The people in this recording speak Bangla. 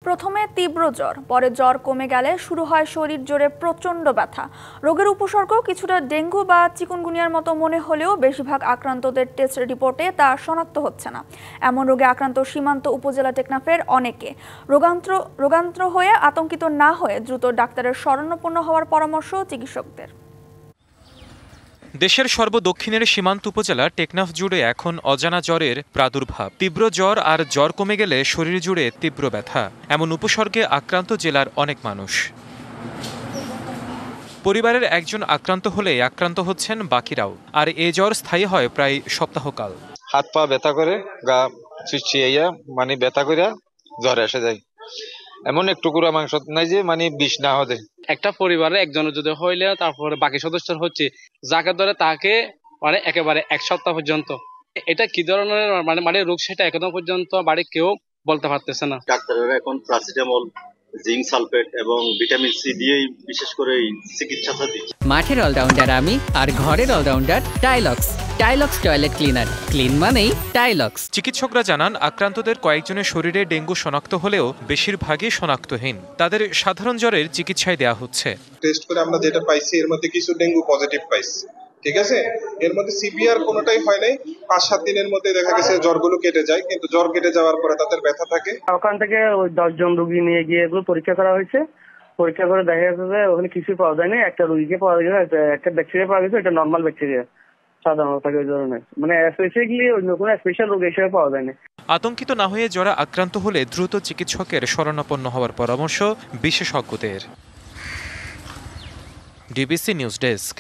প্রথমে তীব্র জ্বর, পরে জ্বর কমে গেলে শুরু হয় শরীর জুড়ে প্রচণ্ড ব্যথা। রোগের উপসর্গ কিছুটা ডেঙ্গু বা চিকুনগুনিয়ার মতো মনে হলেও বেশিরভাগ আক্রান্তদের টেস্ট রিপোর্টে তা শনাক্ত হচ্ছে না। এমন রোগে আক্রান্ত সীমান্ত উপজেলা টেকনাফের অনেকে। রোগান্ত্র হয়ে আতঙ্কিত না হয়ে দ্রুত ডাক্তারের শরণাপন্ন হওয়ার পরামর্শ চিকিৎসকদের। দেশের সর্বদক্ষিণের সীমান্ত উপজেলা টেকনাফ জুড়ে এখন অজানা জ্বরের প্রাদুর্ভাব। তীব্র জ্বর আর জ্বর কমে গেলে শরীর জুড়ে তীব্র ব্যথা, এমন উপসর্গে আক্রান্ত জেলার অনেক মানুষ। পরিবারের একজন আক্রান্ত হলে আক্রান্ত হচ্ছেন বাকিরাও, আর এ জ্বর স্থায়ী হয় প্রায় সপ্তাহকাল। হাত পা ব্যথা করে, গা চিচিয়া মানে ব্যথা করে জ্বর এসে যায়। এমন একটু টুকরা মাংস নাই যে মানে বিষ না হতে। একটা পরিবারের একজনের যদি হইলে তারপরে বাকি সদস্য হচ্ছে, যাকে ধরে তাকে মানে একেবারে এক সপ্তাহ পর্যন্ত। এটা কি ধরনের মানে রোগ সেটা এখনো পর্যন্ত বাড়ি কেউ বলতে পারতেছে না। ডাক্তাররা এখন প্যারাসিটামল, জিঙ্ক সালফেট এবং ভিটামিন সি দিয়েই বিশেষ করে চিকিৎসা দিচ্ছে। মাঠের অলরাউন্ডার আমি, আর ঘরের allrounder Tylox. Tylox toilet cleaner, clean মানেই টাইলক্স। চিকিৎসকরা জানান, আক্রান্তদের কয়েকজনের শরীরে ডেঙ্গু শনাক্ত হলেও বেশিরভাগই শনাক্তহীন। তাদের সাধারণ জ্বরের চিকিৎসায় দেওয়া হচ্ছে। টেস্ট করে আমরা যেটা পাইছি এর মধ্যে কিছু ডেঙ্গু পজিটিভ পাইছি, ঠিক আছে। এর মধ্যে সিভিয়ার কোনোটাই হয় নাই। 5-7 দিনের মধ্যে দেখা গেছে জ্বরগুলো কেটে যায়, কিন্তু জ্বর কেটে যাওয়ার পরে তাদের ব্যথা থাকে। ওখান থেকে ওই 10 জন রোগী নিয়ে গিয়ে এগুলো পরীক্ষা করা হয়েছে। পরীক্ষা করে দেখা গেছে যে ওখানে কিছুই পাওয়া যায়নি। একটা রোগীকে পাওয়া গেছে, একটা ব্যাকটেরিয়া পাওয়া গেছে, এটা নর্মাল ব্যাকটেরিয়া, সাধারণত থাকে ওই ধরনের, মানে স্পেসিফিকলি অন্য কোনো স্পেশাল রোগ হিসেবে পাওয়া যায়নি। আতঙ্কিত না হয়ে যারা আক্রান্ত হলে দ্রুত চিকিৎসকের শরণাপন্ন হওয়ার পরামর্শ বিশেষজ্ঞদের। DBC news desk.